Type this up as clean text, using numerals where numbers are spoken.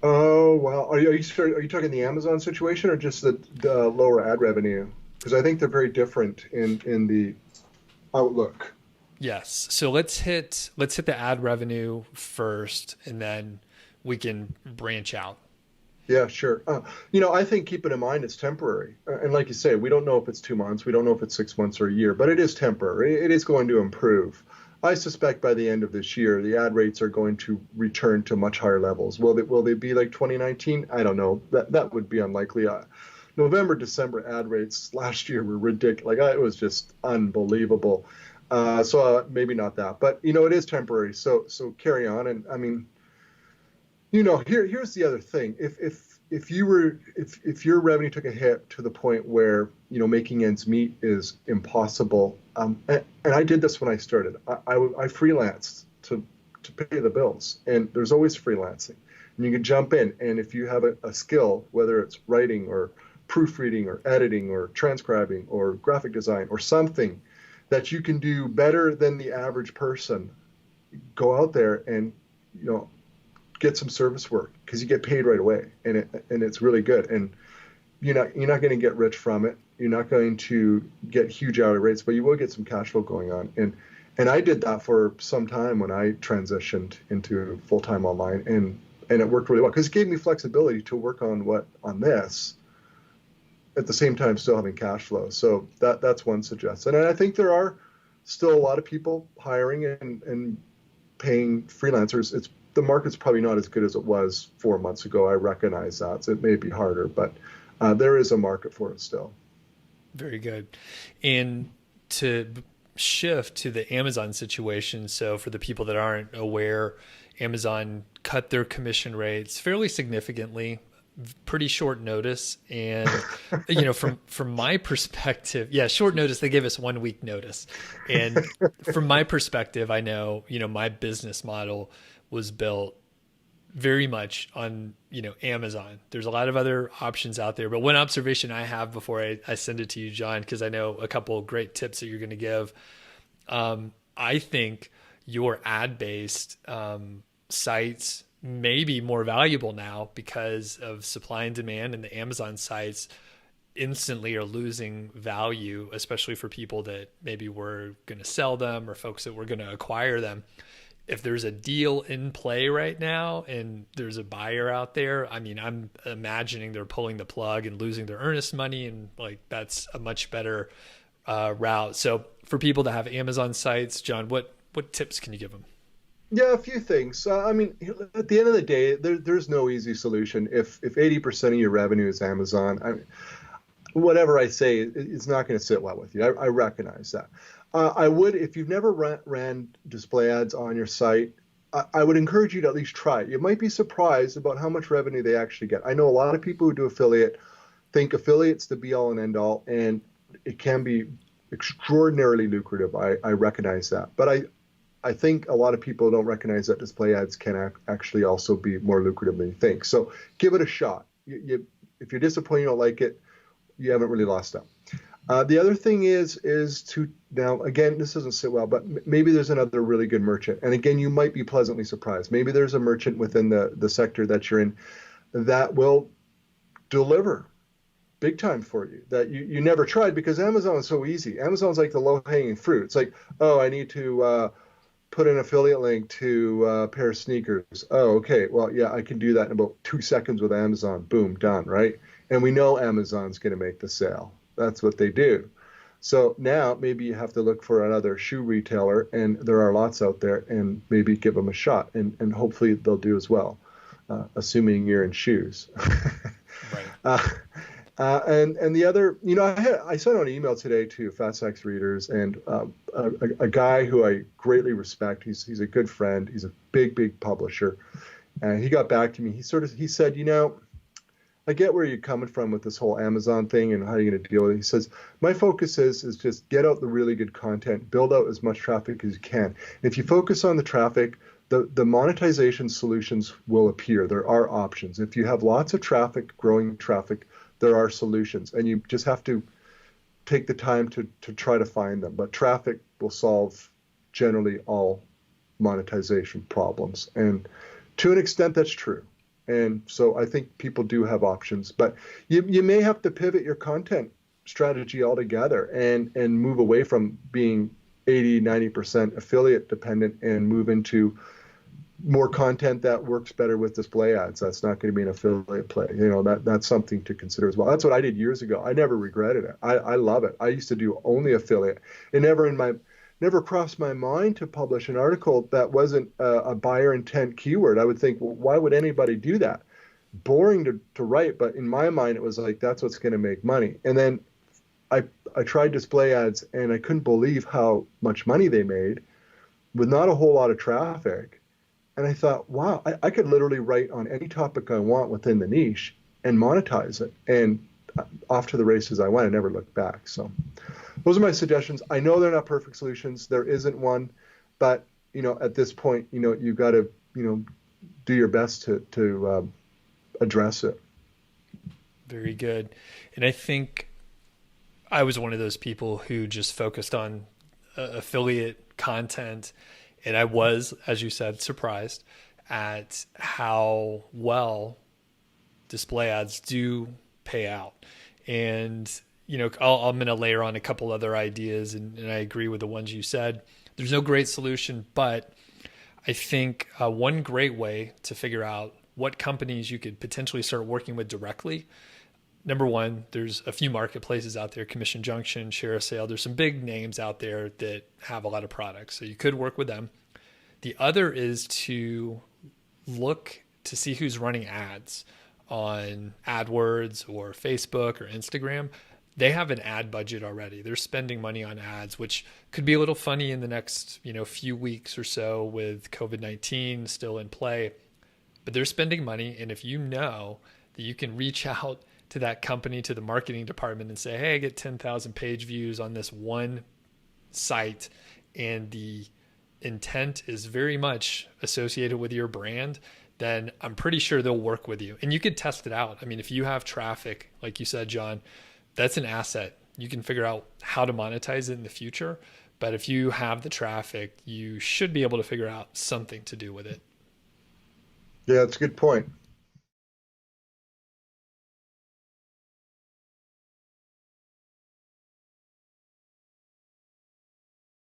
Oh, wow. Are you talking the Amazon situation or just the lower ad revenue? Because I think they're very different in the outlook. Yes. So let's hit the ad revenue first, and then we can branch out. Yeah, sure. I think keep it in mind it's temporary. And like you say, we don't know if it's 2 months, we don't know if it's 6 months or a year, but it is temporary. It is going to improve. I suspect by the end of this year, the ad rates are going to return to much higher levels. Will they be like 2019? I don't know. That would be unlikely. November, December ad rates last year were ridiculous. It was just unbelievable. So maybe not that, but it is temporary. So carry on. And I mean, here's the other thing. If your revenue took a hit to the point where making ends meet is impossible, and I did this when I started. I freelanced to pay the bills, and there's always freelancing, and you can jump in. And if you have a skill, whether it's writing or proofreading or editing or transcribing or graphic design or something that you can do better than the average person, go out there and you know get some service work because you get paid right away, and it's really good. And you're not going to get rich from it. You're not going to get huge hourly rates, but you will get some cash flow going on. And I did that for some time when I transitioned into full time online, and it worked really well because it gave me flexibility to work on this at the same time still having cash flow. So that's one suggestion. And I think there are still a lot of people hiring and paying freelancers. It's the market's probably not as good as it was 4 months ago. I recognize that. So it may be harder, but there is a market for it still. Very good. And to shift to the Amazon situation, so for the people that aren't aware, Amazon cut their commission rates fairly significantly, pretty short notice. And from my perspective, yeah, short notice. They gave us 1 week notice, and from my perspective, I know my business model was built very much on Amazon. There's a lot of other options out there, but one observation I have before I send it to you, John, because I know a couple of great tips that you're going to give. I think your ad based sites may be more valuable now because of supply and demand, and the Amazon sites instantly are losing value, especially for people that maybe were going to sell them or folks that were going to acquire them. If there's a deal in play right now and there's a buyer out there, I mean, I'm imagining they're pulling the plug and losing their earnest money, and like that's a much better route. So for people that have Amazon sites, John, what tips can you give them? Yeah, a few things. I mean, at the end of the day, there's no easy solution. If 80% of your revenue is Amazon, whatever I say, it's not going to sit well with you. I recognize that. I would, if you've never ran display ads on your site, I would encourage you to at least try it. You might be surprised about how much revenue they actually get. I know a lot of people who do affiliate think affiliate's the be all and end all, and it can be extraordinarily lucrative. I recognize that. But I think a lot of people don't recognize that display ads can actually also be more lucrative than you think. So give it a shot. If you're disappointed, you don't like it, you haven't really lost out. The other thing is to now again, this doesn't sit well, but maybe there's another really good merchant, and again, you might be pleasantly surprised. Maybe there's a merchant within the sector that you're in that will deliver big time for you that you never tried because Amazon is so easy. Amazon's like the low hanging fruit. It's like, oh, I need to put an affiliate link to a pair of sneakers. Oh, okay. Well, yeah, I can do that in about 2 seconds with Amazon. Boom, done, right? And we know Amazon's going to make the sale. That's what they do. So now maybe you have to look for another shoe retailer, and there are lots out there, and maybe give them a shot, and hopefully they'll do as well, assuming you're in shoes. Right. uh, and the other, I sent out an email today to FastX readers, and a guy who I greatly respect. He's a good friend. He's a big publisher, and he got back to me. He said, I get where you're coming from with this whole Amazon thing and how you're going to deal with it. He says, my focus is just get out the really good content, build out as much traffic as you can. And if you focus on the traffic, the monetization solutions will appear. There are options. If you have lots of traffic, growing traffic, there are solutions, and you just have to take the time to try to find them. But traffic will solve generally all monetization problems. And to an extent, that's true. And so I think people do have options, but you may have to pivot your content strategy altogether and move away from being 80-90% affiliate dependent and move into more content that works better with display ads. That's not going to be an affiliate play. That's something to consider as well. That's what I did years ago. I never regretted it. I love it. I used to do only affiliate. It never crossed my mind to publish an article that wasn't a buyer intent keyword. I would think, well, why would anybody do that? Boring to write, but in my mind, it was like, that's what's going to make money. And then I tried display ads, and I couldn't believe how much money they made with not a whole lot of traffic. And I thought, wow, I could literally write on any topic I want within the niche and monetize it. And off to the races I went. I never looked back. So those are my suggestions. I know they're not perfect solutions. There isn't one. But, at this point, you've got to, do your best to address it. Very good. And I think I was one of those people who just focused on affiliate content. And I was, as you said, surprised at how well display ads do pay out. And, I'm going to layer on a couple other ideas, and I agree with the ones you said. There's no great solution, but I think one great way to figure out what companies you could potentially start working with directly. Number one, there's a few marketplaces out there, Commission Junction, Share a Sale. There's some big names out there that have a lot of products, so you could work with them. The other is to look to see who's running ads on AdWords or Facebook or Instagram. They have an ad budget already. They're spending money on ads, which could be a little funny in the next, few weeks or so with COVID-19 still in play. But they're spending money, and if you know that you can reach out to that company, to the marketing department, and say, hey, I get 10,000 page views on this one site, and the intent is very much associated with your brand, then I'm pretty sure they'll work with you. And you could test it out. I mean, if you have traffic, like you said, John, that's an asset. You can figure out how to monetize it in the future. But if you have the traffic, you should be able to figure out something to do with it. Yeah, that's a good point.